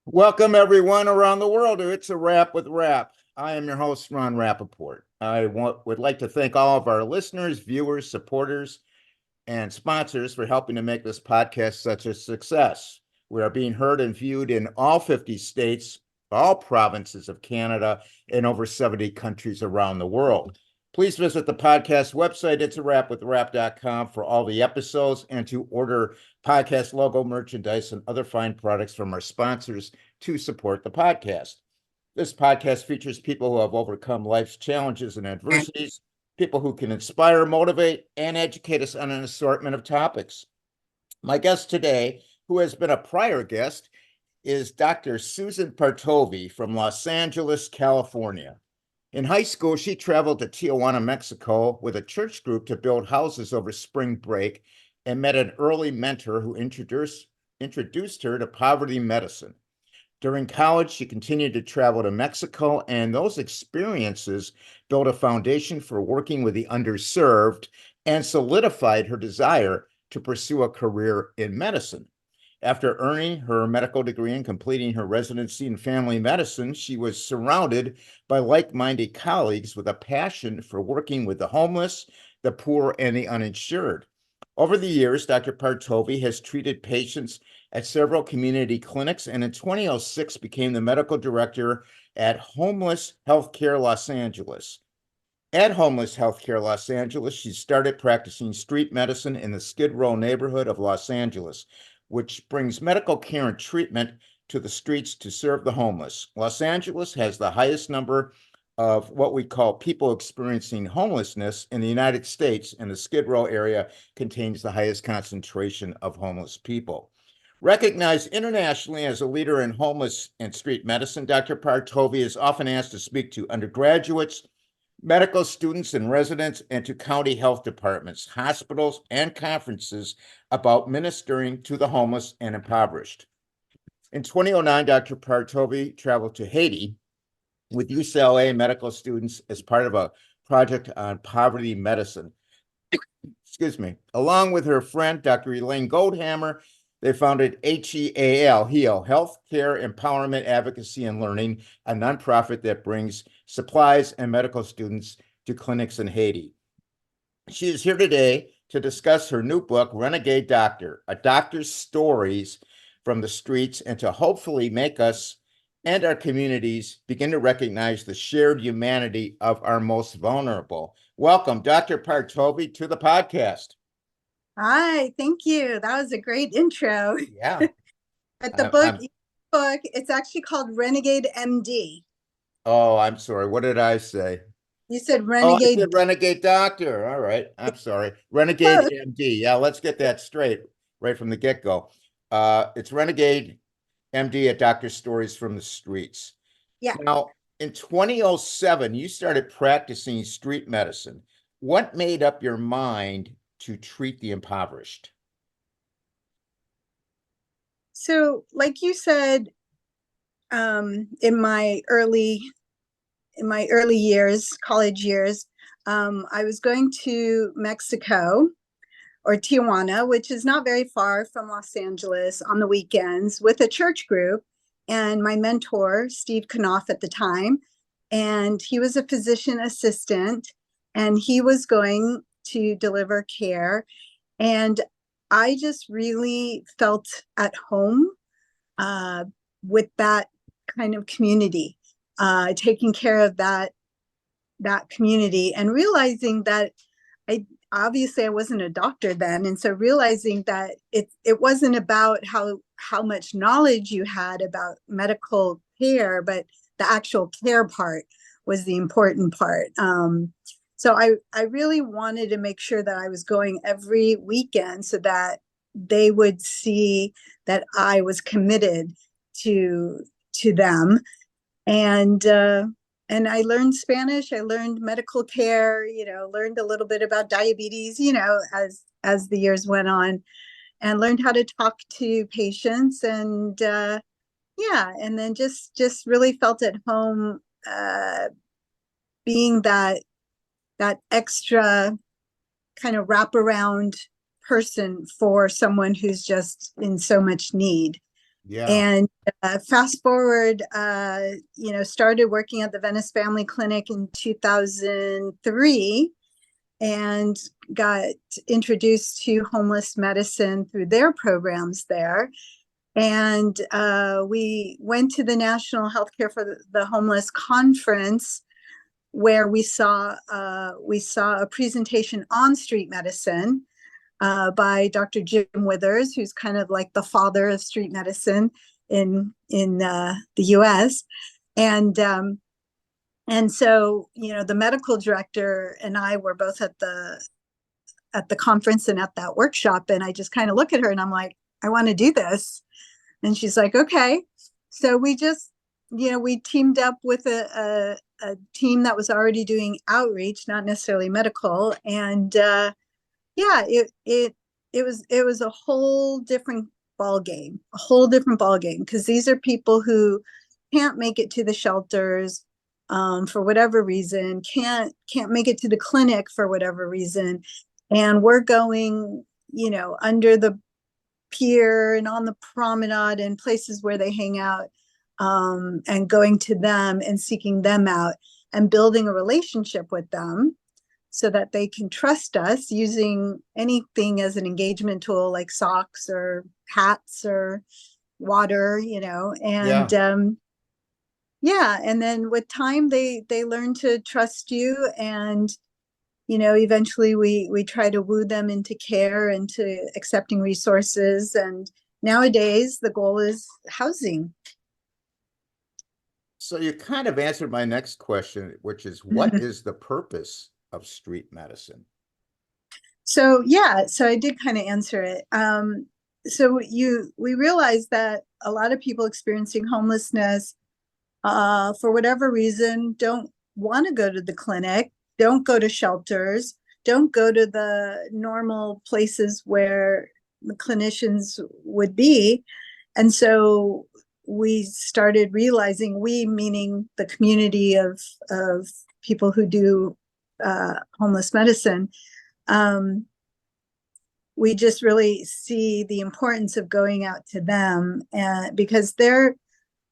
Welcome everyone around the world to It's a Wrap with Rap. I am your host, Ron Rappaport. Would like to thank all of our listeners, viewers, supporters, and sponsors for helping to make this podcast such a success. We are being heard and viewed in all 50 states, all provinces of Canada, and over 70 countries around the world. Please visit the podcast website, itsawrapwithrap.com, for all the episodes and to order podcast logo, merchandise, and other fine products from our sponsors to support the podcast. This podcast features people who have overcome life's challenges and adversities, people who can inspire, motivate, and educate us on an assortment of topics. My guest today, who has been a prior guest, is Dr. Susan Partovi from Los Angeles, California. In high school, she traveled to Tijuana, Mexico with a church group to build houses over spring break and met an early mentor who introduced her to poverty medicine. During college, she continued to travel to Mexico, and those experiences built a foundation for working with the underserved and solidified her desire to pursue a career in medicine. After earning her medical degree and completing her residency in family medicine, she was surrounded by like-minded colleagues with a passion for working with the homeless, the poor, and the uninsured. Over the years, Dr. Partovi has treated patients at several community clinics, and in 2006 became the medical director at Homeless Healthcare Los Angeles. At Homeless Healthcare Los Angeles, she started practicing street medicine in the Skid Row neighborhood of Los Angeles, which brings medical care and treatment to the streets to serve the homeless. Los Angeles has the highest number of what we call people experiencing homelessness in the United States, and the Skid Row area contains the highest concentration of homeless people. Recognized internationally as a leader in homeless and street medicine, Dr. Partovi is often asked to speak to undergraduates, medical students and residents, and to county health departments, hospitals, and conferences about ministering to the homeless and impoverished. In 2009, Dr. Partovi traveled to Haiti with UCLA medical students as part of a project on poverty medicine. Excuse me. Along with her friend, Dr. Elaine Goldhammer, they founded H.E.A.L, Healthcare Empowerment Advocacy and Learning, a nonprofit that brings supplies and medical students to clinics in Haiti. She is here today to discuss her new book, Renegade Doctor, a doctor's stories from the streets, and to hopefully make us and our communities begin to recognize the shared humanity of our most vulnerable. Welcome, Dr. Partovi, to the podcast. Hi, thank you. That was a great intro. Yeah. But the book, it's actually called Renegade M.D. Oh, I'm sorry. What did I say? You said Oh, I Renegade. said Renegade Doctor. All right. I'm sorry. Renegade Close. MD. Yeah, let's get that straight right from the get-go. It's Renegade MD at Doctor Stories from the Streets. Yeah. Now, in 2007, you started practicing street medicine. What made up your mind to treat the impoverished? So, like you said, in my early years, college years, I was going to Mexico or Tijuana, which is not very far from Los Angeles, on the weekends with a church group. And my mentor, Steve Knopf at the time, and he was a physician assistant, and he was going to deliver care. And I just really felt at home with that kind of community, taking care of that community, and realizing that I wasn't a doctor then, and so realizing that it wasn't about how much knowledge you had about medical care, but the actual care part was the important part. So I really wanted to make sure that I was going every weekend so that they would see that I was committed to them. And I learned Spanish. I learned medical care. Learned a little bit about diabetes. As the years went on, and learned how to talk to patients. And yeah, and then just really felt at home, being that extra kind of wraparound person for someone who's just in so much need. Yeah. And fast forward, started working at the Venice Family Clinic in 2003 and got introduced to homeless medicine through their programs there. And we went to the National Healthcare for the Homeless Conference, where we saw a presentation on street medicine by Dr. Jim Withers, who's kind of like the father of street medicine in the U.S. And so, the medical director and I were both at the conference and at that workshop, and I just kind of look at her and I'm like, I want to do this. And she's like, okay. So we just, we teamed up with a team that was already doing outreach, not necessarily medical, and yeah, it was a whole different ball game, because these are people who can't make it to the shelters for whatever reason, can't make it to the clinic for whatever reason, and we're going, under the pier and on the promenade and places where they hang out, and going to them and seeking them out and building a relationship with them so that they can trust us, using anything as an engagement tool like socks or hats or water, and Yeah. yeah, and then with time they learn to trust you, and eventually we try to woo them into care and to accepting resources, and nowadays the goal is housing. So you kind of answered my next question, which is what is the purpose of street medicine? So yeah, so I did kind of answer it. So we realized that a lot of people experiencing homelessness, for whatever reason, don't want to go to the clinic, don't go to shelters, don't go to the normal places where the clinicians would be. And so we started realizing, we meaning the community of people who do homeless medicine, we just really see the importance of going out to them, and because their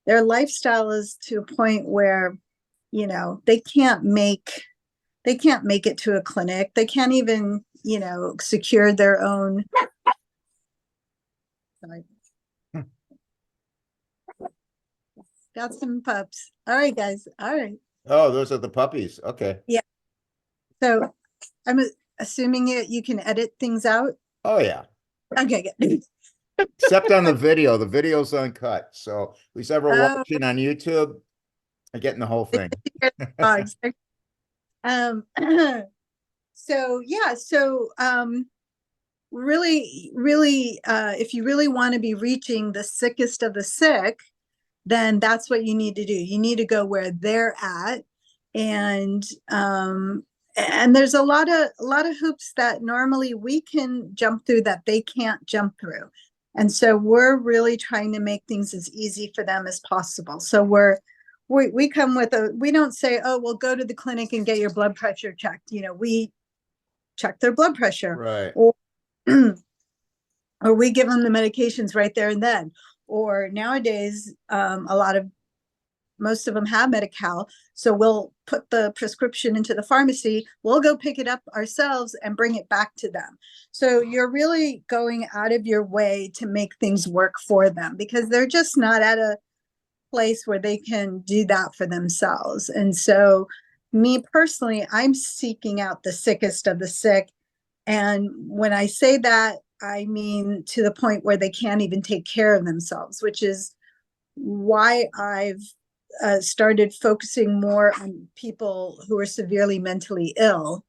lifestyle is to a point where they can't make it to a clinic, they can't even secure their own. Sorry. Got some pups. All right, guys. All right. Oh, those are the puppies. Okay. Yeah. So I'm assuming you can edit things out. Oh yeah. Okay, good. Except on the video. The video's uncut. So at least ever Oh, watching on YouTube, I'm getting the whole thing. dogs. Um, so yeah, really, if you really want to be reaching the sickest of the sick, then that's what you need to do. You need to go where they're at, and there's a lot of hoops that normally we can jump through that they can't jump through, and so we're really trying to make things as easy for them as possible. So we come with we don't say, oh, well, go to the clinic and get your blood pressure checked. We check their blood pressure, Right. or or we give them the medications right there and then. Or nowadays, most of them have H.E.A.L, so we'll put the prescription into the pharmacy, we'll go pick it up ourselves and bring it back to them. So you're really going out of your way to make things work for them, because they're just not at a place where they can do that for themselves. And so me personally, I'm seeking out the sickest of the sick. And when I say that, I mean to the point where they can't even take care of themselves, which is why I've started focusing more on people who are severely mentally ill,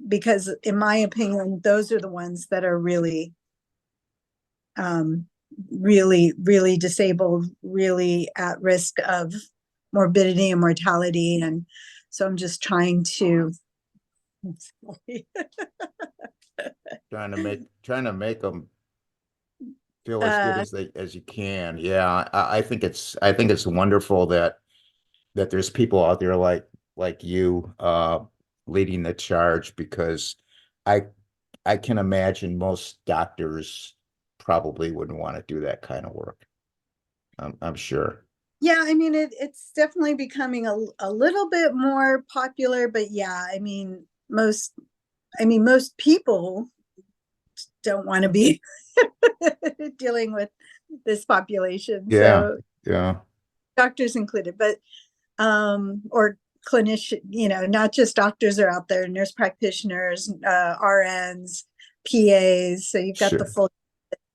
because in my opinion, those are the ones that are really, really disabled, really at risk of morbidity and mortality. And so I'm just trying to trying to make them feel as good as you can. Yeah, I think it's wonderful that there's people out there like you leading the charge, because I I can imagine most doctors probably wouldn't want to do that kind of work. I'm sure. Yeah, I mean it's definitely becoming a little bit more popular, but yeah, most people don't want to be dealing with this population. Yeah, So yeah, doctors included, but or clinician, not just doctors are out there, nurse practitioners, RNs, PAs. So you've got the sure. full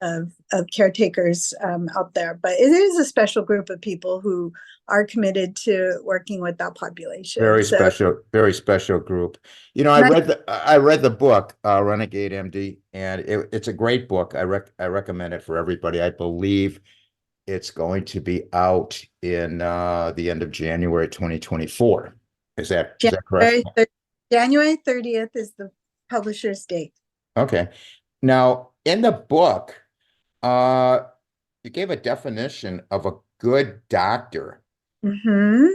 of caretakers out there, but it is a special group of people who are committed to working with that population. So, Very special group. and I, I read the book, Renegade M.D., and it's a great book. I recommend it for everybody. I believe it's going to be out in the end of January 2024. Is that correct? January 30th is the publisher's date. Okay. Now, in the book, uh, you gave a definition of a good doctor. Hmm.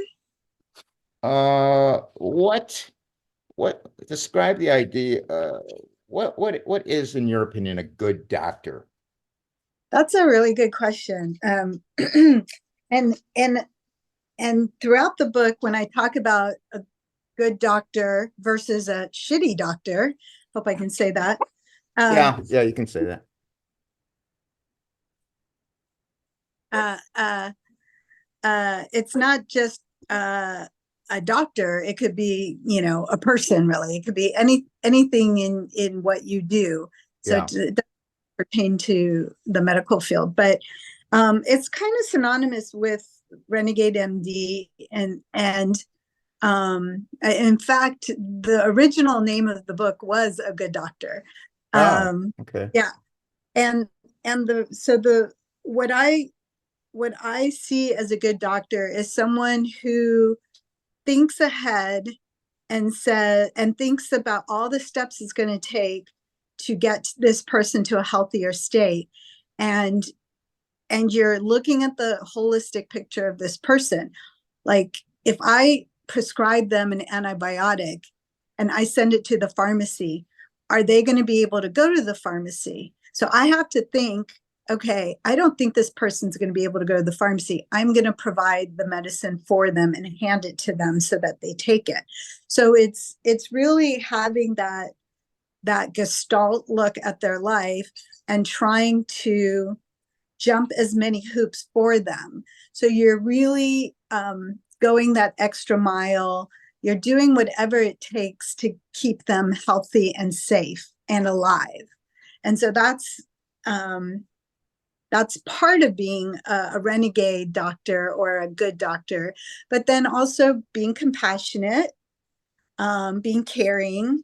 What describe the idea, what is, in your opinion, a good doctor? That's a really good question. And and throughout the book, when I talk about a good doctor versus a shitty doctor, hope I can say that. Um, Yeah, you can say that. uh, uh, it's not just a doctor. It could be, a person. Really, it could be anything in what you do. So Yeah. it doesn't pertain to the medical field, but it's kind of synonymous with Renegade MD, and in fact, the original name of the book was A Good Doctor. Oh, Um, okay. yeah, and the what I see as a good doctor is someone who thinks ahead and thinks about all the steps it's going to take to get this person to a healthier state, and you're looking at the holistic picture of this person. Like if I prescribe them an antibiotic and I send it to the pharmacy, are they going to be able to go to the pharmacy? So I have to think, okay, I don't think this person's going to be able to go to the pharmacy. I'm going to provide the medicine for them and hand it to them so that they take it. So it's really having that gestalt look at their life and trying to jump as many hoops for them. So you're really going that extra mile. You're doing whatever it takes to keep them healthy and safe and alive. And so that's part of being a renegade doctor or a good doctor, but then also being compassionate, being caring,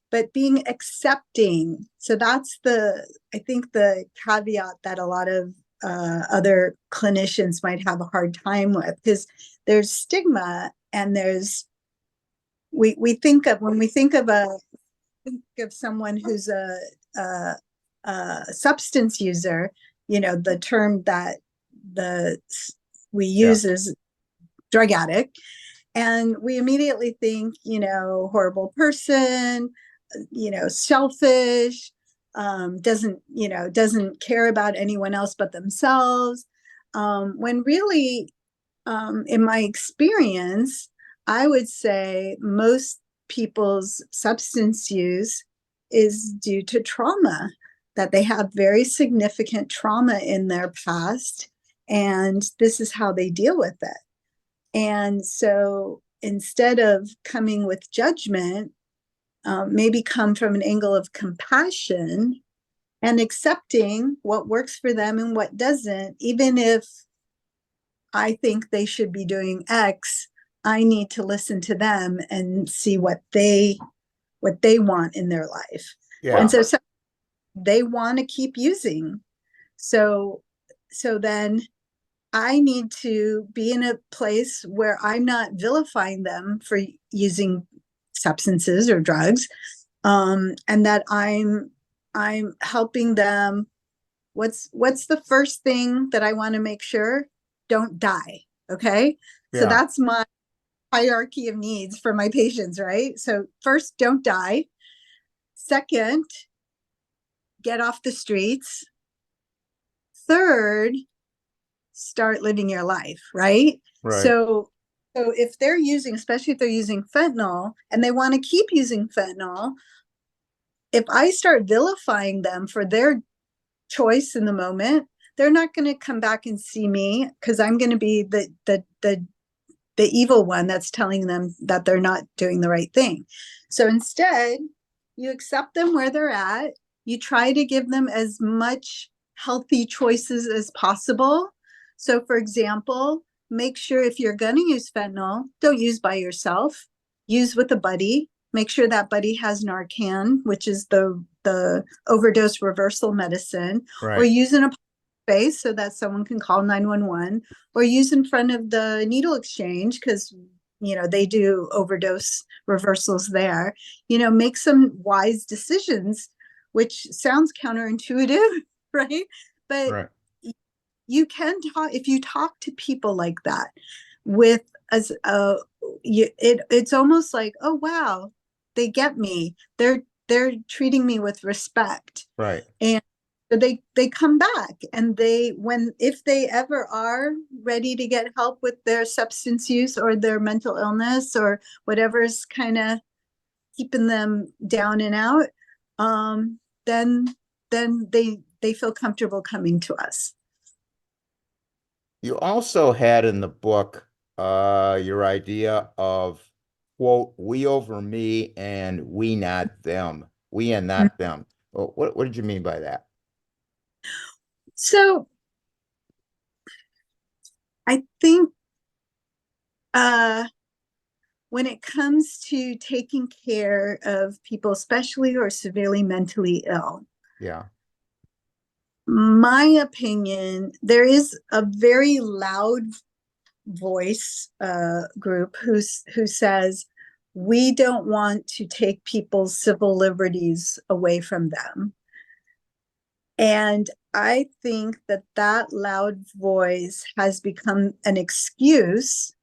but being accepting. So that's I think the caveat that a lot of other clinicians might have a hard time with, because there's stigma and we think of when we think of someone who's a substance user, the term that the we Yeah. use is drug addict, and we immediately think, horrible person, selfish, doesn't care about anyone else but themselves. When really, in my experience, I would say most people's substance use is due to trauma, that they have very significant trauma in their past, and this is how they deal with it. And so instead of coming with judgment, maybe come from an angle of compassion and accepting what works for them and what doesn't. Even if I think they should be doing X, I need to listen to them and see what they want in their life. And Yeah. so they want to keep using. So then I need to be in a place where I'm not vilifying them for using substances or drugs, and that I'm helping them. What's the first thing that I want to make sure? Don't die. Okay, so Yeah. that's my hierarchy of needs for my patients, right? So first, don't die. Second, get off the streets. third, start living your life, right? Right. So if they're using, especially if they're using fentanyl and they want to keep using fentanyl, if I start vilifying them for their choice in the moment, they're not going to come back and see me because I'm going to be the evil one that's telling them that they're not doing the right thing. So instead, you accept them where they're at. You try to give them as much healthy choices as possible. So, for example, make sure if you're going to use fentanyl, don't use by yourself. Use with a buddy. Make sure that buddy has Narcan, which is the overdose reversal medicine, or Right. use in a space so that someone can call 911, or use in front of the needle exchange because they do overdose reversals there. Make some wise decisions, which sounds counterintuitive, right? But Right. you can talk, if you talk to people like that with as it's almost like, oh wow, they get me, they're treating me with respect, Right. and they come back, and if they ever are ready to get help with their substance use or their mental illness or whatever's kind of keeping them down and out, then they feel comfortable coming to us. You also had in the book your idea of, quote, we over me and we not them. We and not them. Well, what did you mean by that? So I think uh, when it comes to taking care of people, especially who are severely mentally ill, Yeah. my opinion, there is a very loud voice group who says we don't want to take people's civil liberties away from them. And I think that loud voice has become an excuse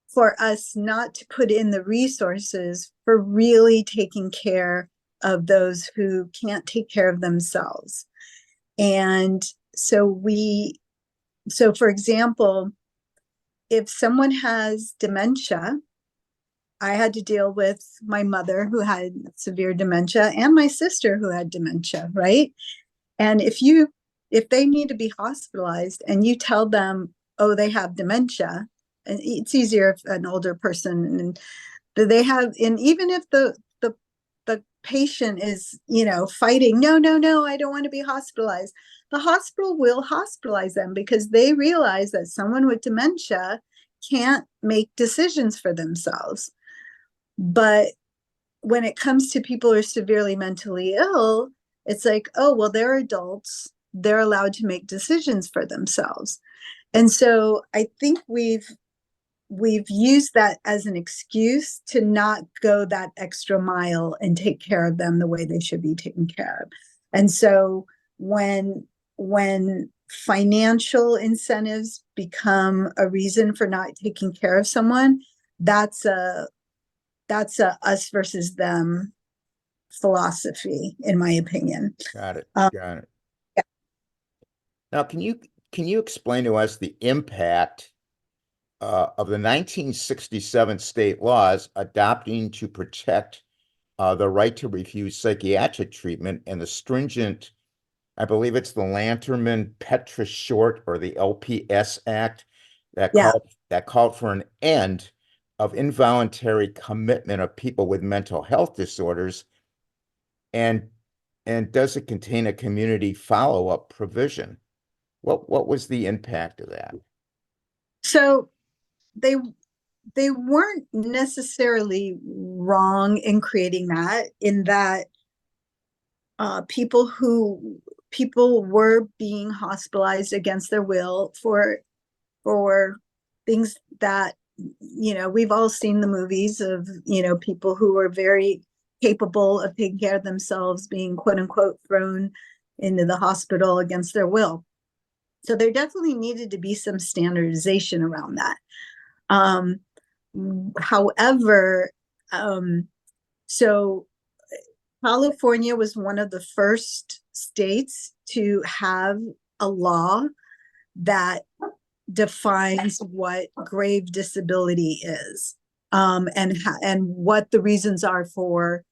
for us not to put in the resources for really taking care of those who can't take care of themselves. And so for example, if someone has dementia, I had to deal with my mother who had severe dementia and my sister who had dementia, right? And if they need to be hospitalized and you tell them, oh, they have dementia, and it's easier if an older person, and they have, and even if the patient is, fighting, no, no, no, I don't want to be hospitalized. The hospital will hospitalize them because they realize that someone with dementia can't make decisions for themselves. But when it comes to people who are severely mentally ill, it's like, oh, well, they're adults. They're allowed to make decisions for themselves. And so I think we've used that as an excuse to not go that extra mile and take care of them the way they should be taken care of. And so when financial incentives become a reason for not taking care of someone, that's a us versus them philosophy, in my opinion. Got it. Um, Got it. yeah. Now, can you explain to us the impact of the 1967 state laws adopting to protect the right to refuse psychiatric treatment and the stringent, I believe it's the Lanterman-Petra Short or the LPS Act that Yeah. called for an end of involuntary commitment of people with mental health disorders, and does it contain a community follow-up provision? What was the impact of that? So they they weren't necessarily wrong in creating that, in that people were being hospitalized against their will for things that, we've all seen the movies of, people who were very capable of taking care of themselves being quote unquote thrown into the hospital against their will. So there definitely needed to be some standardization around that. um, However, so California was one of the first states to have a law that defines what grave disability is, and what the reasons are for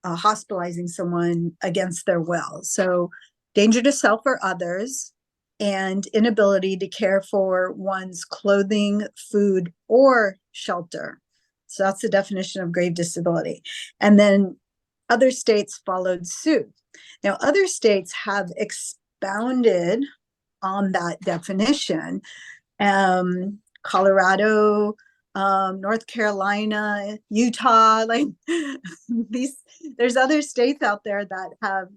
hospitalizing someone against their will. So danger to self or others, and inability to care for one's clothing, food, or shelter. So that's the definition of grave disability. And then other states followed suit. Now, other states have expounded on that definition. Colorado, North Carolina, Utah, like these, there's other states out there that have,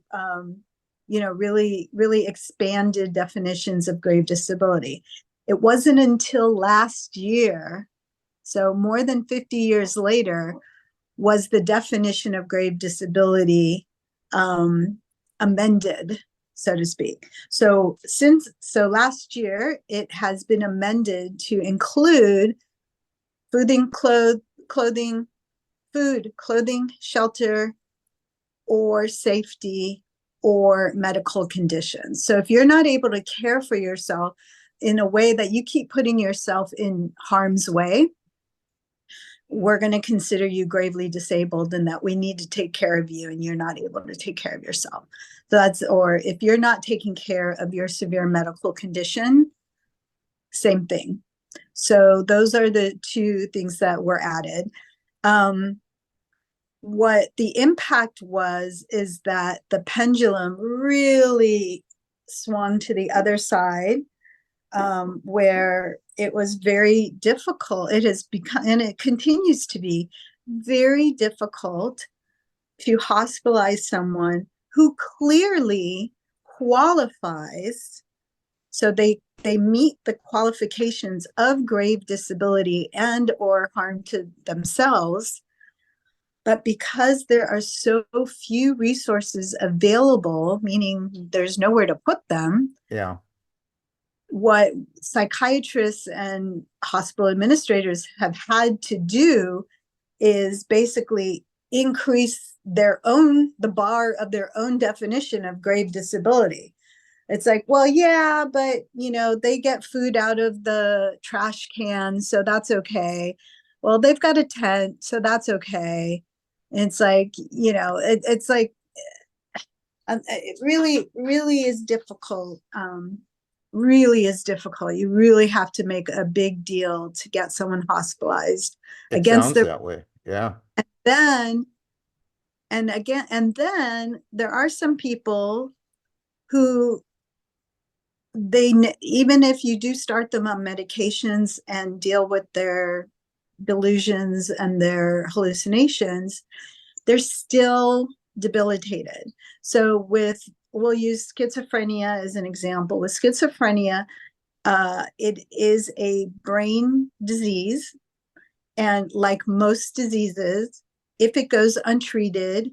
really, really expanded definitions of grave disability. It wasn't until last year, so more than 50 years later, was the definition of grave disability amended, so to speak. So last year, it has been amended to include clothing, food, clothing, shelter, or safety, or medical conditions. So if you're not able to care for yourself in a way that you keep putting yourself in harm's way, we're going to consider you gravely disabled, and that we need to take care of you and you're not able to take care of yourself. So or if you're not taking care of your severe medical condition, same thing. So those are the two things that were added. What the impact is that the pendulum really swung to the other side, where it was very difficult. It has become, and it continues to be very difficult to hospitalize someone who clearly qualifies. So they meet the qualifications of grave disability and or harm to themselves. But because there are so few resources available, meaning there's nowhere to put them, Yeah. what psychiatrists and hospital administrators have had to do is basically increase the bar of their own definition of grave disability. It's like, well, yeah, but they get food out of the trash can, so that's okay. Well, they've got a tent, so that's okay. It's like, it's like, it really, really is difficult. Really is difficult. You really have to make a big deal to get someone hospitalized It against sounds their. that way. Yeah. Then, and then there are some people who even if you do start them on medications and deal with their delusions and their hallucinations, they're still debilitated. So we'll use schizophrenia as an example. With schizophrenia, it is a brain disease. And like most diseases, if it goes untreated,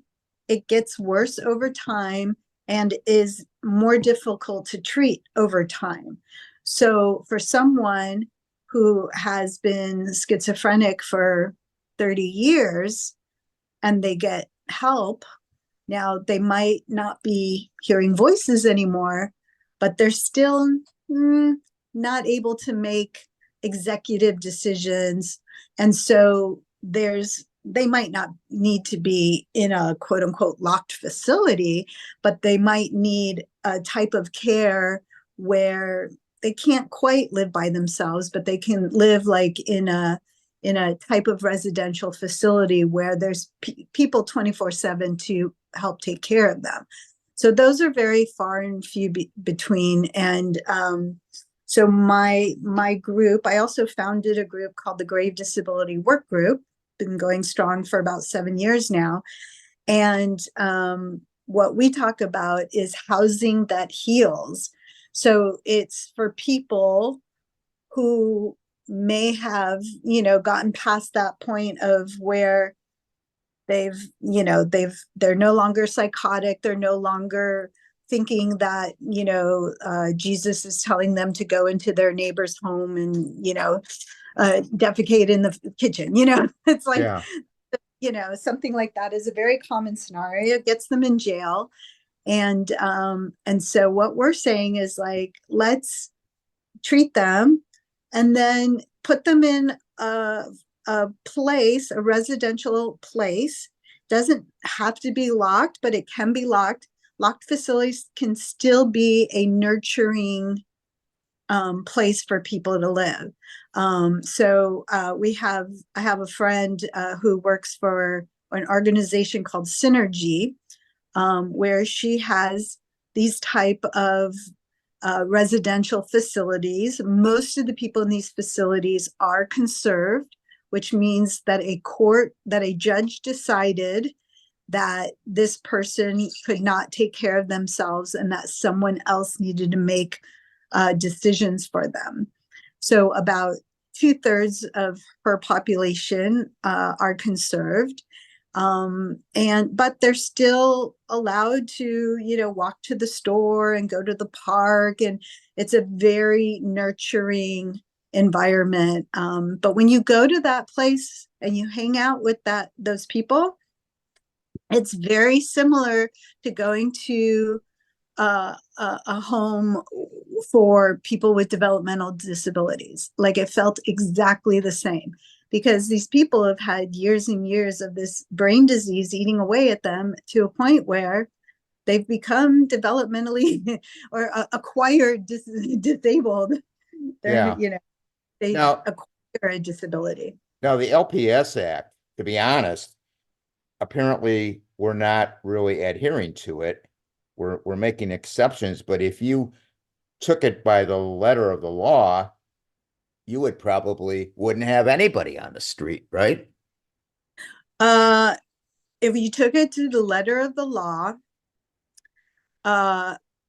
it gets worse over time and is more difficult to treat over time. So for someone who has been schizophrenic for 30 years and they get help, now they might not be hearing voices anymore, but they're still not able to make executive decisions. And so they might not need to be in a quote unquote locked facility, but they might need a type of care where they can't quite live by themselves, but they can live like in a type of residential facility where there's people 24/7 to help take care of them. So those are very far and few between. And so my group, I also founded a group called the Grave Disability Work Group, been going strong for about 7 years now. And what we talk about is housing that heals. So it's for people who may have, gotten past that point of where they're no longer psychotic. They're no longer thinking that, Jesus is telling them to go into their neighbor's home and, defecate in the kitchen. It's like, Yeah. something like that is a very common scenario. It gets them in jail. And so what we're saying is like, let's treat them and then put them in a place, a residential place. Doesn't have to be locked, but it can be locked. Locked facilities can still be a nurturing place for people to live. I have a friend who works for an organization called Synergy, where she has these type of residential facilities. Most of the people in these facilities are conserved, which means that a judge decided that this person could not take care of themselves and that someone else needed to make decisions for them. So about 2/3 of her population are conserved. But they're still allowed to, walk to the store and go to the park. And it's a very nurturing environment. But when you go to that place and you hang out with those people, it's very similar to going to a home for people with developmental disabilities. Like it felt exactly the same because these people have had years and years of this brain disease eating away at them to a point where they've become developmentally or acquired disabled. Yeah. They Now, acquire a disability. now the LPS Act, to be honest, apparently we're not really adhering to it. We're making exceptions, but if you took it by the letter of the law, you would probably wouldn't have anybody on the street, right? Uh, if you took it to the letter of the law,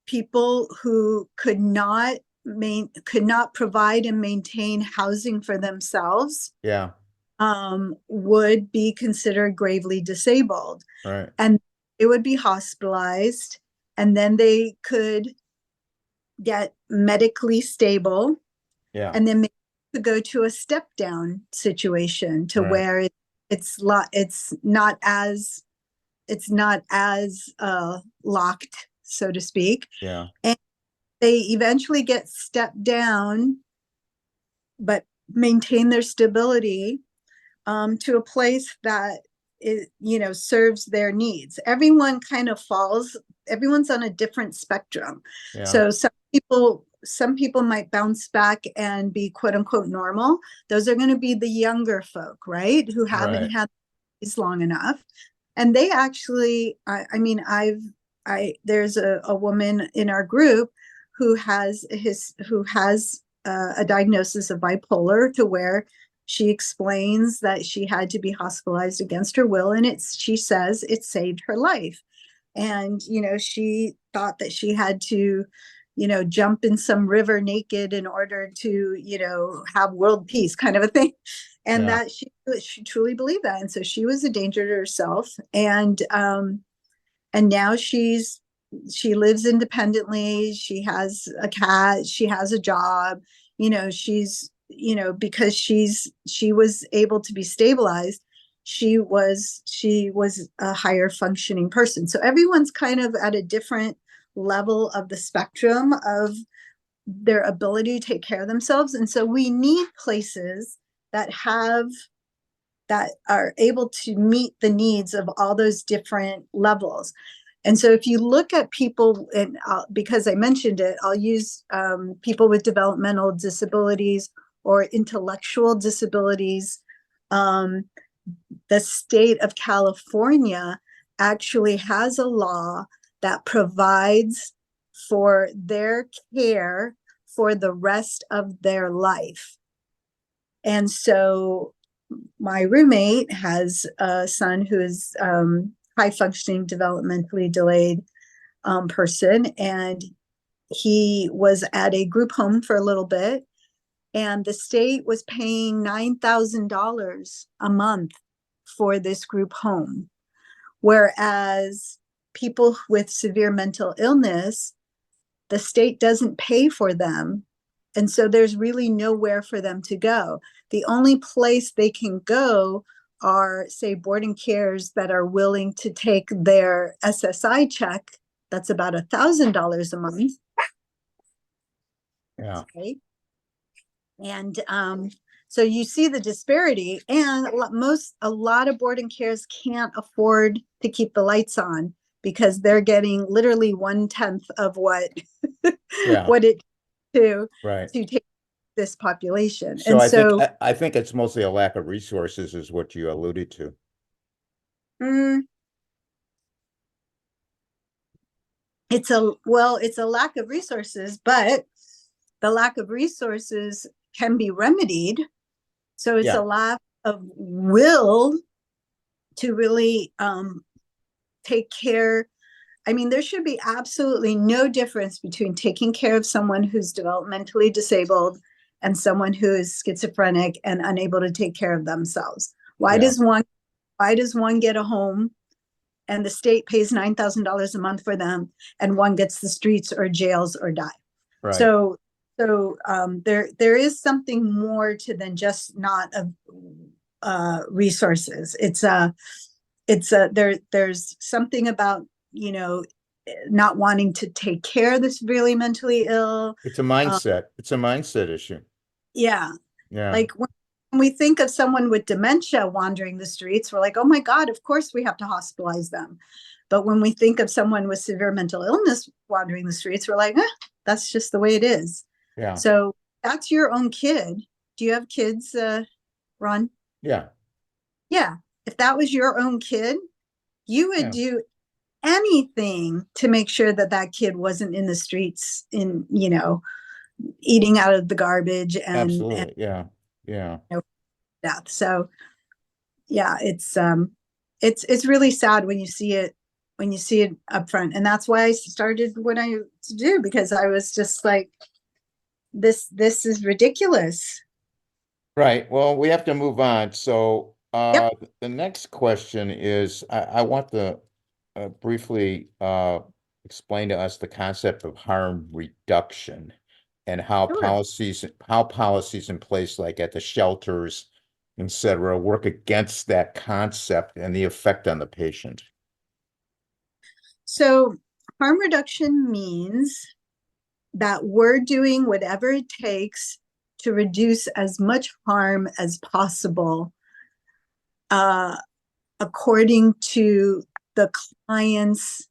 people who could not provide and maintain housing for themselves Yeah, would be considered gravely disabled, right. and they would be hospitalized, and then they could get medically stable, Yeah, and then maybe to go to a step down situation to right. where it's not as locked, so to speak. Yeah, And they eventually get stepped down, but maintain their stability to a place that serves their needs. Everyone's on a different spectrum. yeah, So some people might bounce back and be quote unquote normal. Those are going to be the younger folk, right? Who haven't right. had these long enough. And they actually, I mean, there's a woman in our group who has a diagnosis of bipolar, to where she explains that she had to be hospitalized against her will, and she says it saved her life. And she thought that she had to jump in some river naked in order to have world peace, kind of a thing. And Yeah, that she truly believed that, and so she was a danger to herself. And now she lives independently. She has a cat, she has a job. She's because she was able to be stabilized. She was a higher functioning person. So everyone's kind of at a different level of the spectrum of their ability to take care of themselves. And so we need places that are able to meet the needs of all those different levels. And so if you look at people, and because I mentioned it, I'll use people with developmental disabilities or intellectual disabilities. Um, the state of California actually has a law that provides for their care for the rest of their life. And so my roommate has a son who is high functioning, developmentally delayed person, and he was at a group home for a little bit, and the state was paying $9,000 a month for this group home, whereas people with severe mental illness, the state doesn't pay for them. And so there's really nowhere for them to go. The only place they can go are, say, boarding cares that are willing to take their SSI check that's about $1,000 a month. Yeah. Right? And so you see the disparity, and a lot of board and cares can't afford to keep the lights on because they're getting literally 1/10 of what Yeah. what it to Right. take this population. So And I think so I think it's mostly a lack of resources is what you alluded to. mm, it's a lack of resources, but the lack of resources can be remedied. So it's Yeah. a lack of will to really take care. I mean, there should be absolutely no difference between taking care of someone who's developmentally disabled and someone who is schizophrenic and unable to take care of themselves. Why Yeah. does one get a home and the state pays $9,000 a month for them, and one gets the streets or jails or die? Right. So there is something more to than just not resources. There's something about, not wanting to take care of the severely mentally ill. It's a mindset. It's a mindset issue. Yeah. Yeah. Like when we think of someone with dementia wandering the streets, we're like, oh my God, of course we have to hospitalize them. But when we think of someone with severe mental illness wandering the streets, we're like, that's just the way it is. Yeah. So that's your own kid. Do you have kids, Ron? Yeah. Yeah. If that was your own kid, you would Yeah. do anything to make sure that that kid wasn't in the streets eating out of the garbage and Absolutely. Yeah. Yeah. death. So yeah, it's really sad when you see it up front. And that's why I started what I do, because I was just like, this is ridiculous. Right. Well, we have to move on. So Yep. the next question is I want to briefly explain to us the concept of harm reduction and how Sure. policies in place like at the shelters, etc., work against that concept and the effect on the patient. So harm reduction means that we're doing whatever it takes to reduce as much harm as possible, according to the client's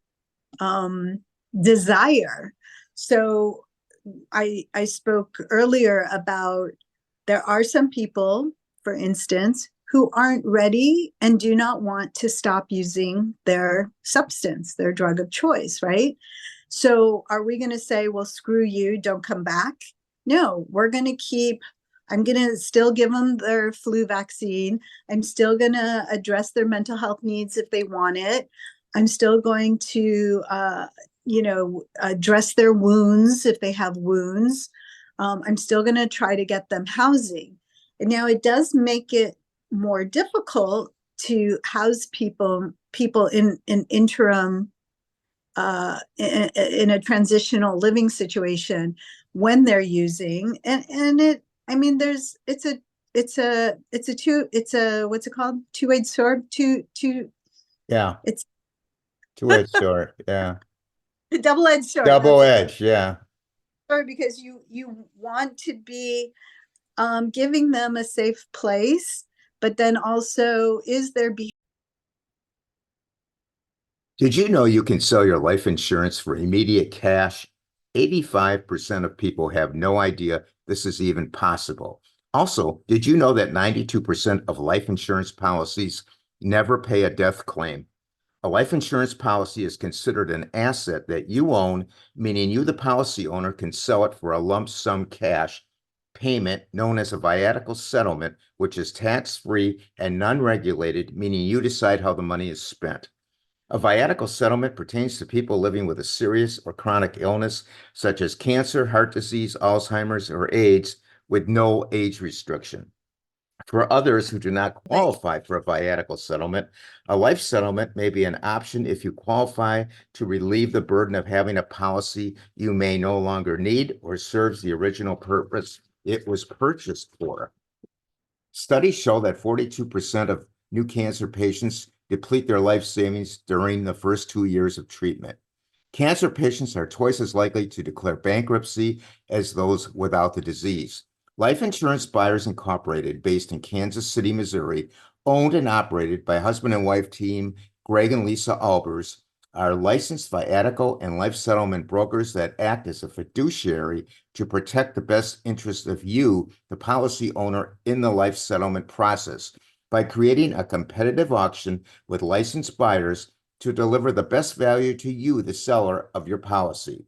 desire. So I spoke earlier about there are some people, for instance, who aren't ready and do not want to stop using their substance, their drug of choice, right? So are we going to say, well, screw you, don't come back? No, I'm going to still give them their flu vaccine. I'm still going to address their mental health needs if they want it. I'm still going to, address their wounds if they have wounds. I'm still going to try to get them housing. And now it does make it more difficult to house people in an interim, in a transitional living situation when they're using. And it, I mean, it's a what's it called? Two-edged sword. Yeah. It's Two-edged sword. Yeah. a double-edged sword. Double edge. Yeah. Because you want to be giving them a safe place, but then also is there Did you know you can sell your life insurance for immediate cash? 85% of people have no idea this is even possible. Also, did you know that 92% of life insurance policies never pay a death claim? A life insurance policy is considered an asset that you own, meaning you, the policy owner, can sell it for a lump sum cash payment known as a viatical settlement, which is tax-free and non-regulated, meaning you decide how the money is spent. A viatical settlement pertains to people living with a serious or chronic illness, such as cancer, heart disease, Alzheimer's, or AIDS, with no age restriction. For others who do not qualify for a viatical settlement, a life settlement may be an option if you qualify to relieve the burden of having a policy you may no longer need or serves the original purpose it was purchased for. Studies show that 42% of new cancer patients deplete their life savings during the first 2 years of treatment. Cancer patients are twice as likely to declare bankruptcy as those without the disease. Life Insurance Buyers Incorporated, based in Kansas City, Missouri, owned and operated by husband and wife team Greg and Lisa Albers, are licensed viatical and life settlement brokers that act as a fiduciary to protect the best interest of you, the policy owner, in the life settlement process by creating a competitive auction with licensed buyers to deliver the best value to you, the seller of your policy.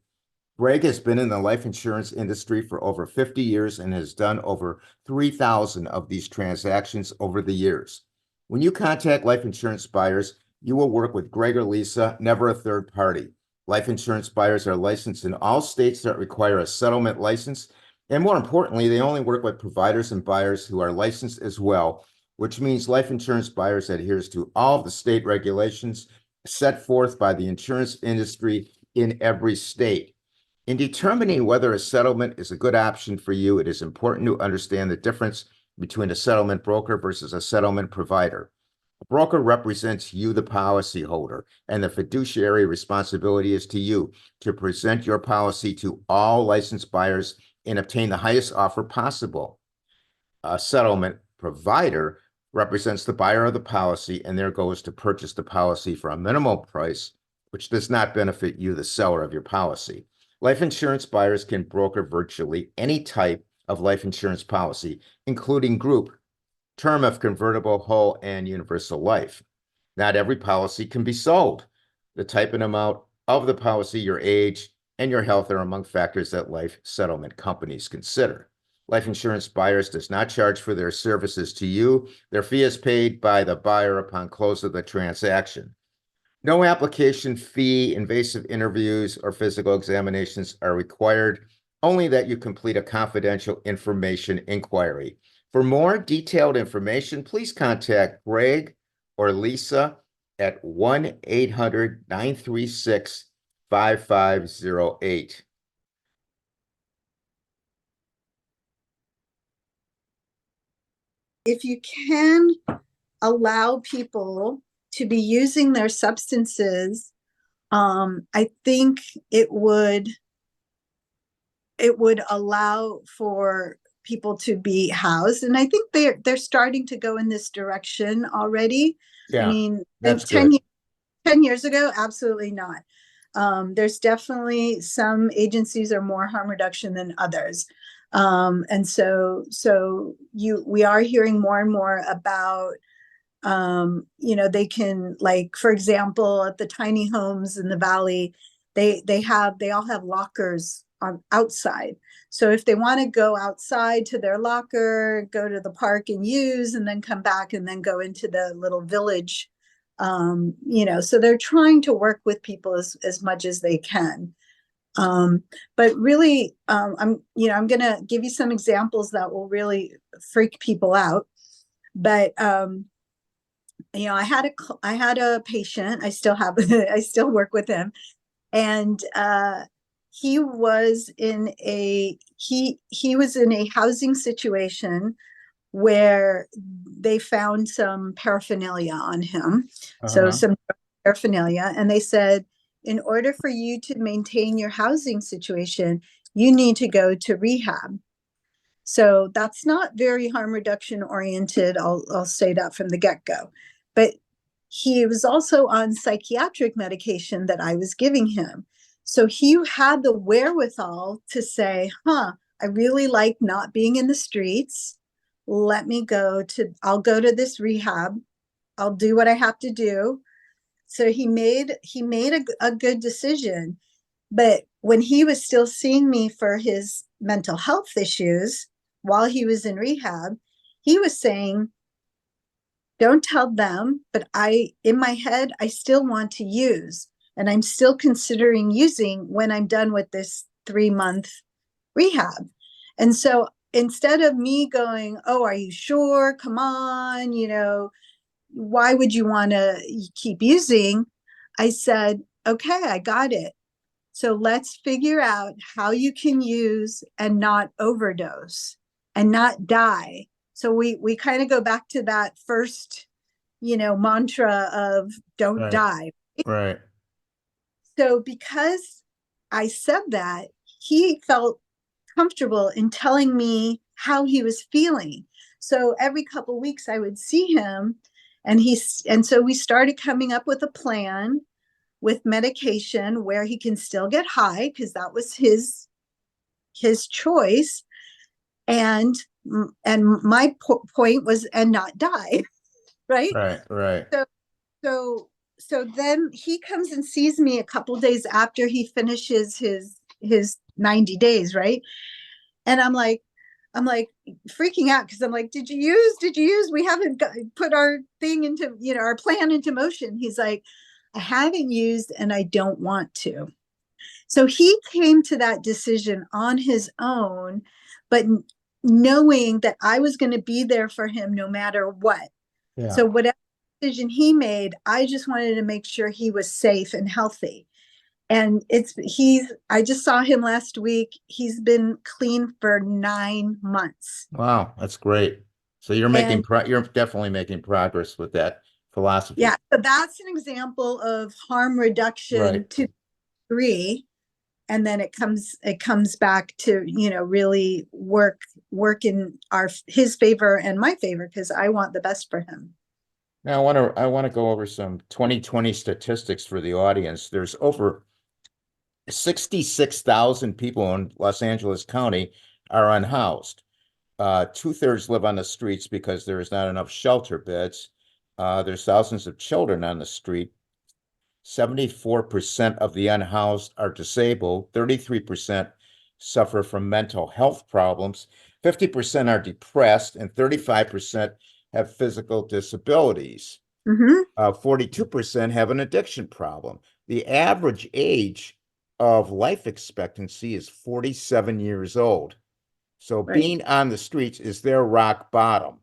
Greg has been in the life insurance industry for over 50 years and has done over 3,000 of these transactions over the years. When you contact life insurance buyers, you will work with Greg or Lisa, never a third party. Life insurance buyers are licensed in all states that require a settlement license. And more importantly, they only work with providers and buyers who are licensed as well, which means life insurance buyers adheres to all of the state regulations set forth by the insurance industry in every state. In determining whether a settlement is a good option for you, it is important to understand the difference between a settlement broker versus a settlement provider. A broker represents you, the policyholder, and the fiduciary responsibility is to you to present your policy to all licensed buyers and obtain the highest offer possible. A settlement provider represents the buyer of the policy, and their goal is to purchase the policy for a minimal price, which does not benefit you, the seller of your policy. Life insurance buyers can broker virtually any type of life insurance policy, including group, term of convertible, whole, and universal life. Not every policy can be sold. The type and amount of the policy, your age, and your health are among factors that life settlement companies consider. Life insurance buyers does not charge for their services to you. Their fee is paid by the buyer upon close of the transaction. No application fee, invasive interviews, or physical examinations are required, only that you complete a confidential information inquiry. For more detailed information, please contact Greg or Lisa at 1-800-936-5508. If you can allow people to be using their substances, I think it would allow for people to be housed, and I think they're starting to go in this direction already. I Yeah, mean, that's 10, good. 10 years ago, absolutely not. There's definitely some agencies are more harm reduction than others. And we are hearing more and more about, they can, like, for example, at the tiny homes in the valley, they all have lockers on outside. So if they want to go outside to their locker, go to the park and use, and then come back and then go into the little village, so they're trying to work with people as much as they can. But really, I'm going to give you some examples that will really freak people out. But, I had a patient, I still have, I still work with him. And, he was in a housing situation where they found some paraphernalia on him. So some paraphernalia. And they said, in order for you to maintain your housing situation, you need to go to rehab. So that's not very harm reduction oriented. I'll say that from the get-go. But he was also on psychiatric medication that I was giving him. So he had the wherewithal to say, I really like not being in the streets. I'll go to this rehab. I'll do what I have to do. So he made a good decision. But when he was still seeing me for his mental health issues while he was in rehab, he was saying, don't tell them, but in my head, I still want to use, and I'm still considering using when I'm done with this 3-month rehab. And so instead of me going, oh, are you sure? Come on, why would you want to keep using? I said, okay, I got it. So let's figure out how you can use and not overdose and not die. So we kind of go back to that first, mantra of don't Right, die. right. So because I said that, he felt comfortable in telling me how he was feeling. So every couple weeks I would see him, and so we started coming up with a plan with medication where he can still get high, because that was his choice, and my point was, and not die. Right. Right, right, So so so then he comes and sees me a couple days after he finishes his 90 days, right? And I'm like freaking out, because I'm like, did you use, we haven't put our thing into, our plan into motion. He's like, I haven't used and I don't want to. So he came to that decision on his own, but knowing that I was going to be there for him no matter what. yeah. So whatever decision he made, I just wanted to make sure he was safe and healthy. And I just saw him last week. He's been clean for 9 months. Wow, that's great. So And you're definitely making progress with that yeah, philosophy. so that's an example of harm Right. reduction to three. And then it comes back to, really work in his favor and my favor, because I want the best for him. Now I want to go over some 2020 statistics for the audience. There's over 66,000 people in Los Angeles County are unhoused. Two-thirds live on the streets because there is not enough shelter beds. There's thousands of children on the street. 74% of the unhoused are disabled. 33% suffer from mental health problems. 50% are depressed, and 35% have physical disabilities. Hmm. 42% have an addiction problem. The average age of life expectancy is 47 years old. So Right. being on the streets is their rock bottom.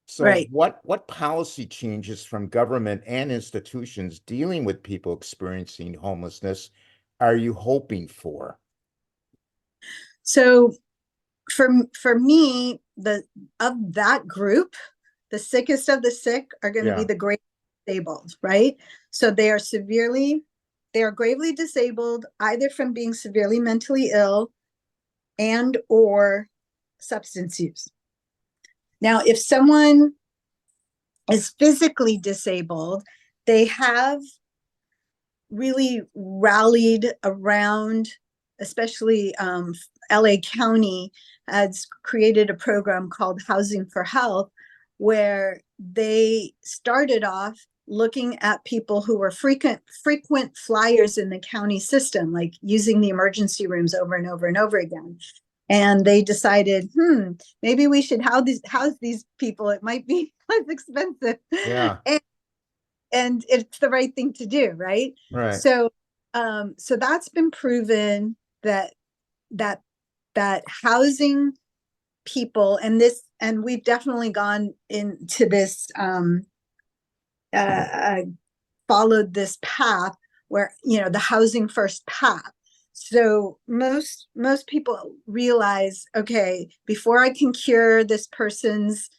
So Right. what policy changes from government and institutions dealing with people experiencing homelessness are you hoping for? So for me, the of that group, the sickest of the sick are going to be Yeah, the great disabled, right? So they are gravely disabled, either from being severely mentally ill and or substance use. Now, if someone is physically disabled, they have really rallied around, especially LA County has created a program called Housing for Health, where they started off looking at people who were frequent flyers in the county system, like using the emergency rooms over and over and over again. And they decided, maybe we should house these people. It might be less expensive. yeah, And it's the right thing to do, right? right. So that's been proven that that that housing people, and we've definitely gone into this, uh, followed this path where, the housing first path. So most people realize, okay, before I can cure this person's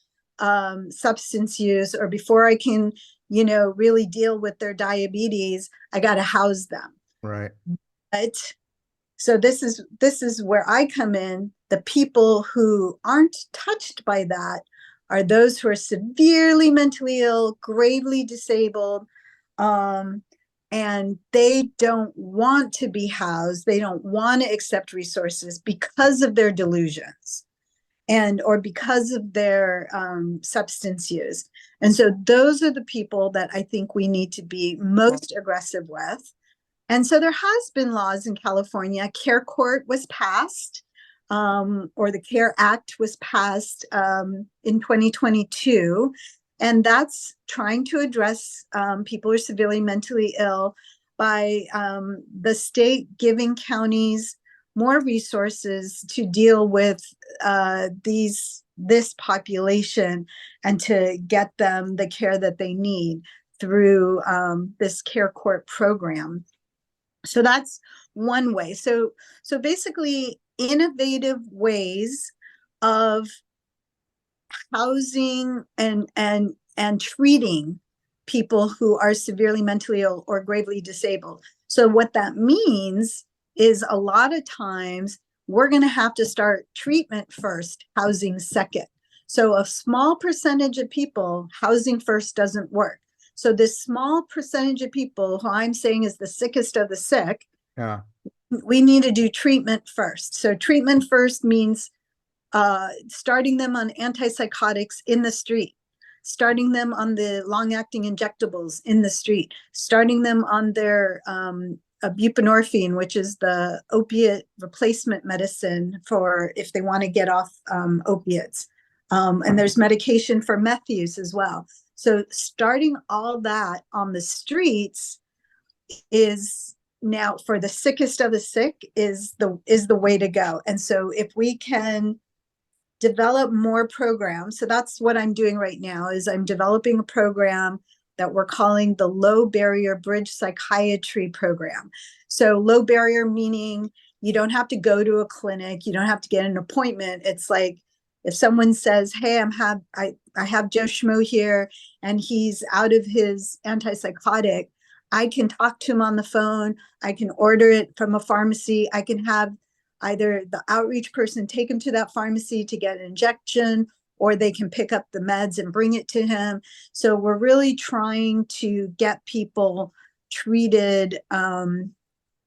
substance use, or before I can, really deal with their diabetes, I got to house them. Right. But so this is where I come in. The people who aren't touched by that are those who are severely mentally ill, gravely disabled, um, and they don't want to be housed. They don't want to accept resources because of their delusions and or because of their substance use. And so those are the people that I think we need to be most aggressive with. And so there has been laws in California. Care Court was passed, or the Care Act was passed in 2022. And that's trying to address people who are severely mentally ill by the state giving counties more resources to deal with this population and to get them the care that they need through this Care Court program. So that's one way. So basically innovative ways of housing and treating people who are severely mentally ill or gravely disabled. So what that means is a lot of times we're going to have to start treatment first, housing second. So a small percentage of people, housing first doesn't work. So this small percentage of people who I'm saying is the sickest of the sick, Yeah. we need to do treatment first. So treatment first means starting them on antipsychotics in the street, starting them on the long-acting injectables in the street, starting them on their buprenorphine, which is the opiate replacement medicine for if they want to get off opiates. And there's medication for meth use as well. So starting all that on the streets is now for the sickest of the sick is the way to go. And so if we can develop more programs. So that's what I'm doing right now is I'm developing a program that we're calling the Low Barrier Bridge Psychiatry Program. So low barrier meaning you don't have to go to a clinic, you don't have to get an appointment. It's like if someone says, "Hey, I have Joe Schmo here and he's out of his antipsychotic," I can talk to him on the phone, I can order it from a pharmacy, I can have either the outreach person take him to that pharmacy to get an injection, or they can pick up the meds and bring it to him. So we're really trying to get people treated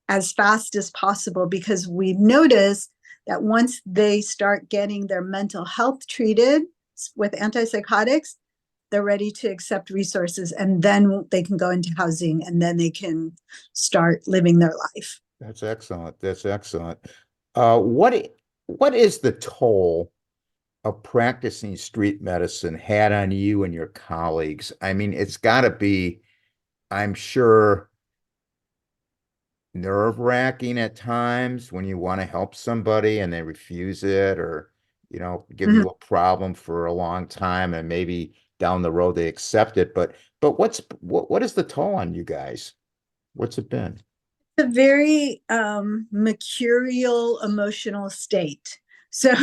as fast as possible, because we've noticed that once they start getting their mental health treated with antipsychotics, they're ready to accept resources, and then they can go into housing, and then they can start living their life. That's excellent. That's excellent. What is the toll of practicing street medicine had on you and your colleagues? I mean, it's got to be, I'm sure, nerve-wracking at times when you want to help somebody and they refuse it, or, give Mhm. you a problem for a long time and maybe down the road they accept it. But what is the toll on you guys? What's it been? A very mercurial emotional state. So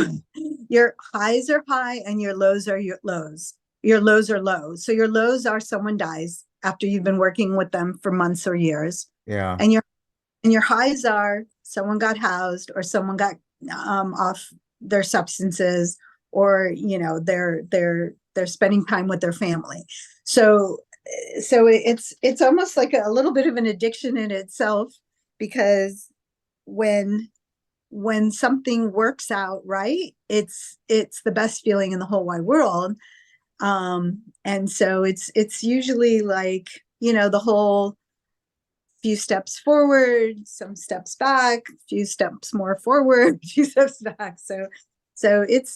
your highs are high and your lows are your lows. Your lows are low. So your lows are someone dies after you've been working with them for months or years. Yeah. And your highs are someone got housed or someone got off their substances, or they're spending time with their family. So it's almost like a little bit of an addiction in itself, because when something works out right, it's the best feeling in the whole wide world. And so it's usually like, the whole few steps forward, some steps back, few steps more forward, few steps back. So it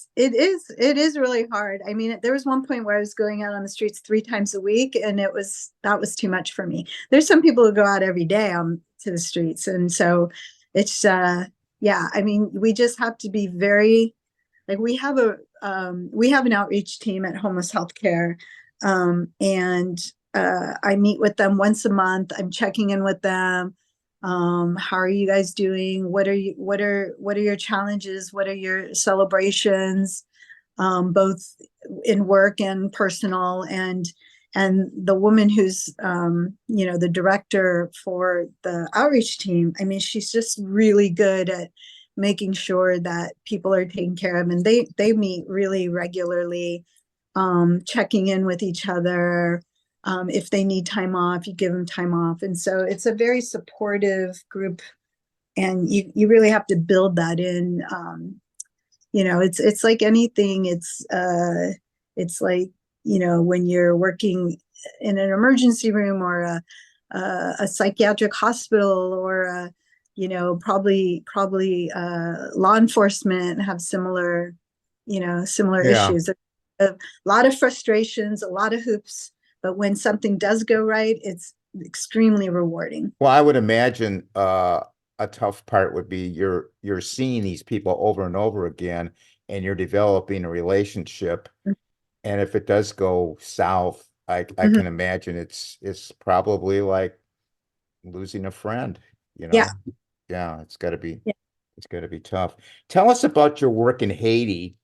is really hard. I mean, there was one point where I was going out on the streets 3 times a week, and that was too much for me. There's some people who go out every day to the streets, and so it's yeah. I mean, we just have to be very, like, we have an outreach team at Homeless Healthcare, and I meet with them once a month. I'm checking in with them. How are you guys doing? What are your challenges? What are your celebrations? Both in work and personal. And the woman who's the director for the outreach team, I mean, she's just really good at making sure that people are taken care of, and they meet really regularly, checking in with each other. If they need time off, you give them time off. And so it's a very supportive group, and you really have to build that in. It's like anything. It's like, when you're working in an emergency room, or a psychiatric hospital, or probably law enforcement have similar Yeah. issues. A lot of frustrations, a lot of hoops, but when something does go right, it's extremely rewarding. Well, I would imagine a tough part would be you're seeing these people over and over again, and you're developing a relationship. And if it does go south, I Mhm. can imagine it's probably like losing a friend, you Yeah. know? Yeah, Yeah. it's gotta be tough. Tell us about your work in Haiti.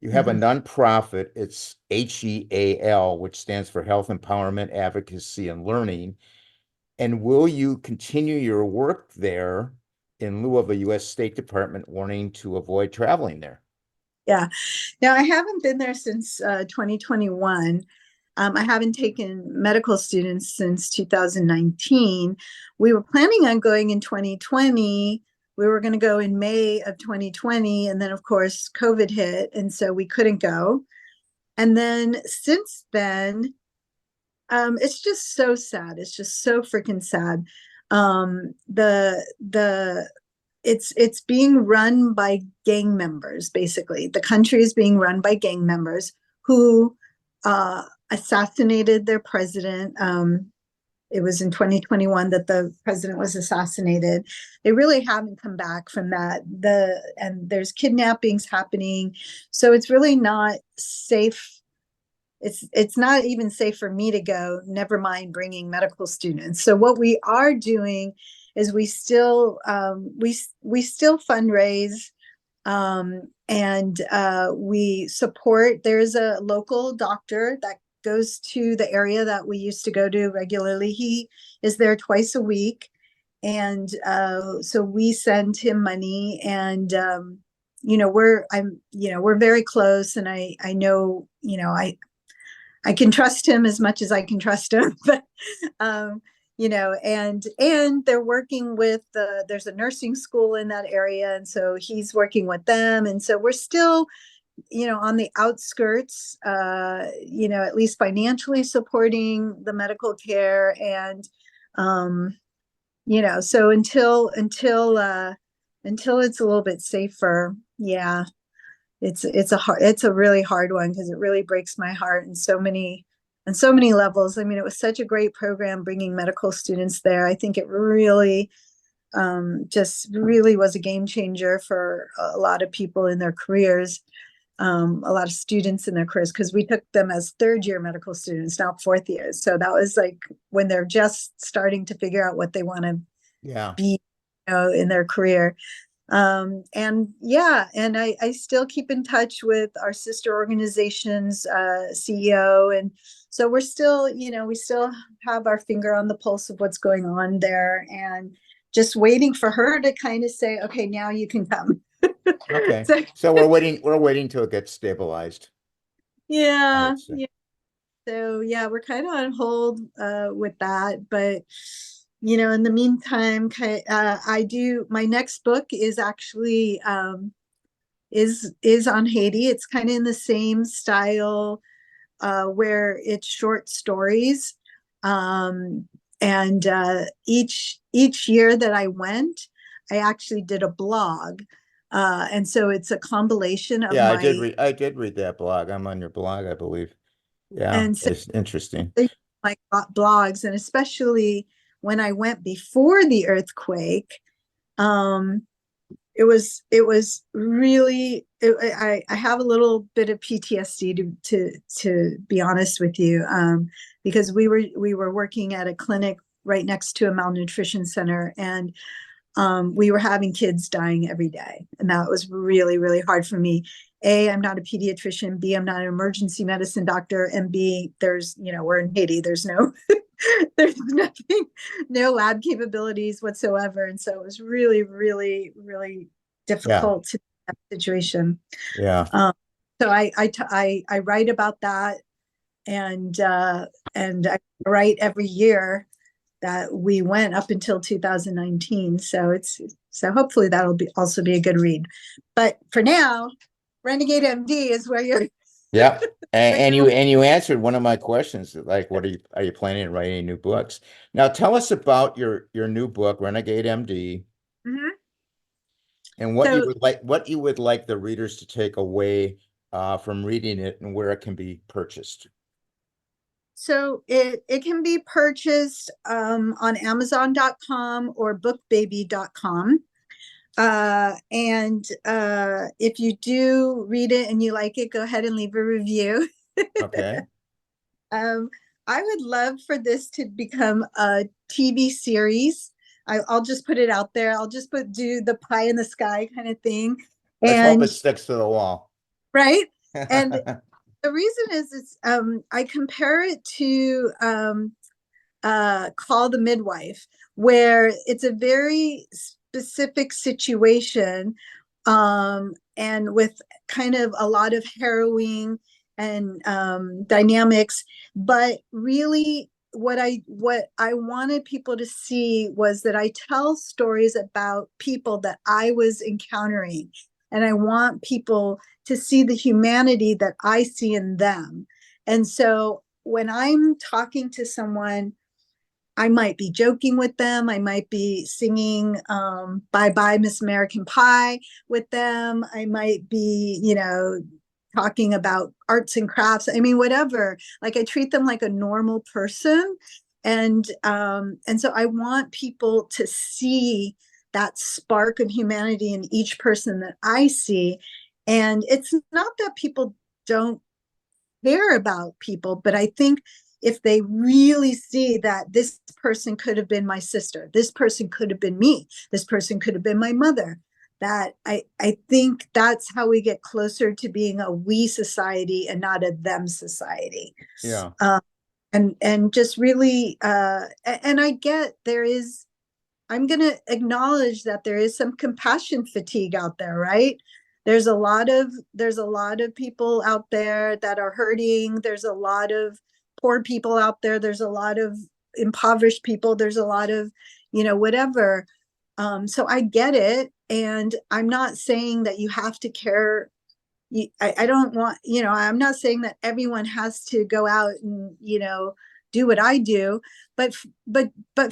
You have a Mhm. nonprofit, it's H.E.A.L, which stands for Health Empowerment, Advocacy and Learning. And will you continue your work there in lieu of a U.S. State Department warning to avoid traveling there? Yeah. Now, I haven't been there since 2021. I haven't taken medical students since 2019. We were planning on going in 2020. We were going to go in May of 2020. And then, of course, COVID hit. And so we couldn't go. And then since then, it's just so sad. It's just so freaking sad. The it's being run by gang members, basically. The country is being run by gang members who assassinated their president. It was in 2021 that the president was assassinated. They really haven't come back from that. And there's kidnappings happening, so it's really not safe. It's not even safe for me to go, never mind bringing medical students. So what we are doing is we still fundraise, and we support. There's a local doctor that goes to the area that we used to go to regularly. He is there twice a week, and so we send him money. And we're very close, and I know, I can trust him as much as I can trust him. But and they're working with there's a nursing school in that area, and so he's working with them. And so we're still, on the outskirts, at least financially supporting the medical care. And so until it's a little bit safer. Yeah, it's a really hard one, because it really breaks my heart in so many levels. I mean, it was such a great program bringing medical students there. I think it really just really was a game changer for a lot of people in their careers, a lot of students in their careers, because we took them as third-year medical students, not fourth years. So that was like when they're just starting to figure out what they want to be, in their career. And I still keep in touch with our sister organization's CEO. And so we're still, we still have our finger on the pulse of what's going on there, and just waiting for her to kind of say, okay, now you can come. Okay. So we're waiting till it gets stabilized. Yeah. So we're kind of on hold with that. But in the meantime, my next book is actually is on Haiti. It's kind of in the same style, where it's short stories. And each year that I went, I actually did a blog. And so it's a compilation of I did read that blog. I'm on your blog, I believe. Yeah, and so it's interesting. my blogs, and especially when I went before the earthquake, it was really, I have a little bit of PTSD to be honest with you, because we were working at a clinic right next to a malnutrition center, and we were having kids dying every day, and that was really, really hard for me. A, I'm not a pediatrician. B, I'm not an emergency medicine doctor. And B, we're in Haiti. There's there's nothing, no lab capabilities whatsoever. And so it was really, really, really difficult to that situation. Yeah. So I write about that, and I write every year that we went up until 2019. So hopefully that'll also be a good read. But for now, Renegade M.D is where you're. Yeah. And you answered one of my questions, like, what are you planning on writing new books? Now tell us about your new book, Renegade M.D. Mhm. And what you would like the readers to take away from reading it, and where it can be purchased. So it can be purchased on Amazon.com or bookbaby.com. And if you do read it and you like it, go ahead and leave a review. Okay. I would love for this to become a TV series. I'll just put it out there. I'll just do the pie in the sky kind of thing. Let's hope And it sticks to the wall. right. And the reason is I compare it to Call the Midwife, where it's a very specific situation, and with kind of a lot of harrowing and dynamics. But really, what I wanted people to see was that I tell stories about people that I was encountering, and I want people to see the humanity that I see in them. And so when I'm talking to someone, I might be joking with them. I might be singing Bye Bye Miss American Pie with them. I might be, talking about arts and crafts. I mean, whatever. Like I treat them like a normal person. And so I want people to see that spark of humanity in each person that I see. And it's not that people don't care about people, but I think if they really see that this person could have been my sister, this person could have been me, this person could have been my mother, that I think that's how we get closer to being a we society and not a them society. Yeah. And just really, and I get there is, I'm going to acknowledge that there is some compassion fatigue out there, right? There's a lot of people out there that are hurting. There's a lot of poor people out there. There's a lot of impoverished people. There's a lot of, whatever. So I get it. And I'm not saying that you have to care. I don't want, I'm not saying that everyone has to go out and, do what I do, but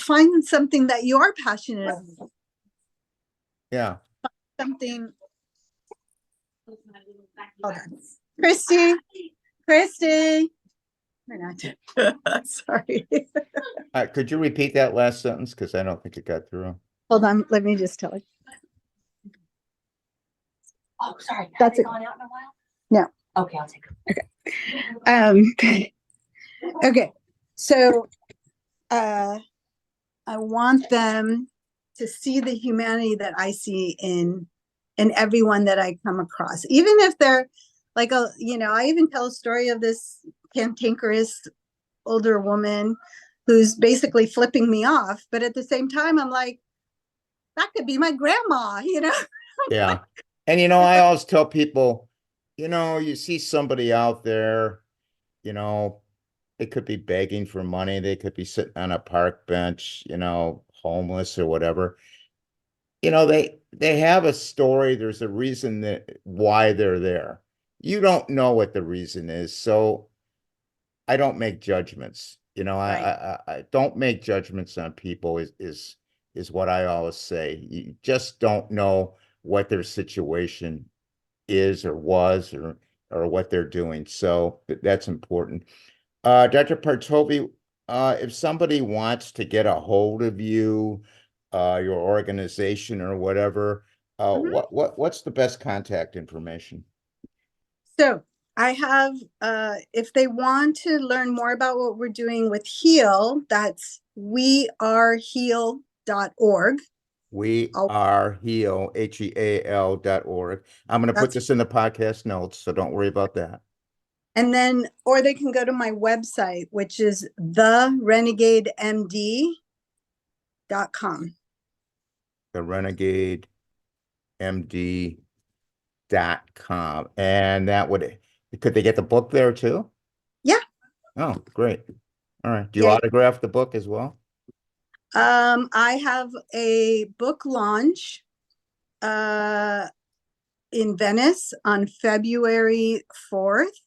find something that you are passionate about. Yeah. Something. Hold on. Christy. We're not. Sorry. Could you repeat that last sentence? Because I don't think it got through. Hold on. Let me just tell you. Oh, sorry. That's it. Gone out in a while? No. Okay, I'll take it. Okay. So I want them to see the humanity that I see in everyone that I come across, even if they're like I even tell a story of this cantankerous older woman who's basically flipping me off, but at the same time, I'm like, that could be my grandma, Yeah. And, I always tell people, you see somebody out there, they could be begging for money. They could be sitting on a park bench, homeless or whatever. They have a story. There's a reason that why they're there. You don't know what the reason is. So I don't make judgments. Right. I don't make judgments on people is what I always say. You just don't know what their situation is or was or what they're doing. So that's important. Dr. Partovi, if somebody wants to get a hold of you, your organization or whatever, Mhm. what's the best contact information? So I have, if they want to learn more about what we're doing with H.E.A.L, that's weareheal.org. We are H-E-A-L, H-E-A-L.org. I'm going to put this in the podcast notes, so don't worry about that. And then, or they can go to my website, which is therenegademd.com. therenegademd.com. And could they get the book there too? Yeah. Oh, great. All right. Do you Yeah. autograph the book as well? I have a book launch in Venice on February 4th.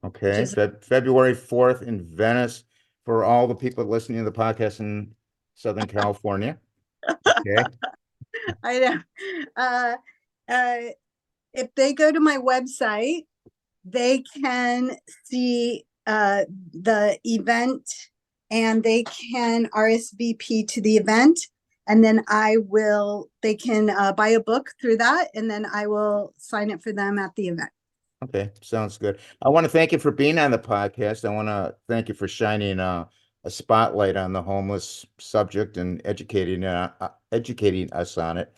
Okay. February 4th in Venice for all the people listening to the podcast in Southern California. Okay. I know. If they go to my website, they can see the event and they can RSVP to the event. And then they can buy a book through that. And then I will sign it for them at the event. Okay, sounds good. I want to thank you for being on the podcast. I want to thank you for shining a spotlight on the homeless subject and educating us on it.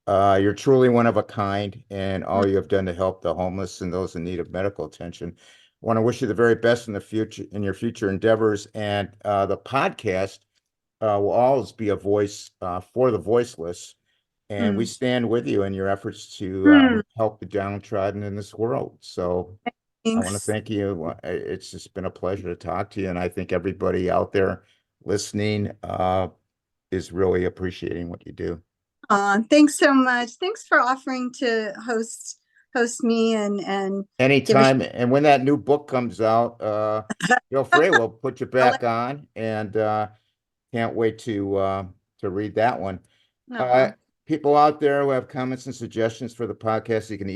You're truly one of a kind, and all you have done to help the homeless and those in need of medical attention. I want to wish you the very best in the future, in your future endeavors. And the podcast will always be a voice for the voiceless. And we Mm. stand with you in your efforts to Mm. help the downtrodden in this world. So I want to Thanks. thank you. It's just been a pleasure to talk to you. And I think everybody out there listening is really appreciating what you do. Thanks so much. Thanks for offering to host me and give a Anytime. And when that new book comes out, feel free. We'll put you I'll let- back on, and can't wait to read that one. no. People out there who have comments and suggestions for the podcast, you can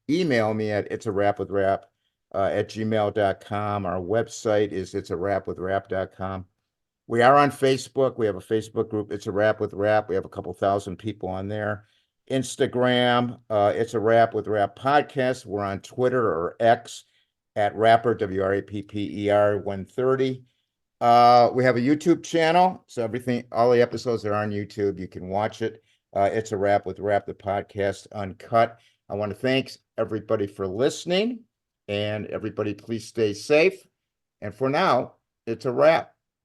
email me at it's a wrap with rap at gmail.com. Our website is it's a wrap with rap.com. We are on Facebook. We have a Facebook group. It's a Rap with Rap. We have a couple thousand people on there. Instagram, it's a Rap with Rap podcast. We're on Twitter or X at Rapper, WRAPPER 130. We have a YouTube channel. So all the episodes are on YouTube. You can watch it. It's a Rap with Rap, the podcast uncut. I want to thank everybody for listening, and everybody please stay safe. And for now, it's a wrap.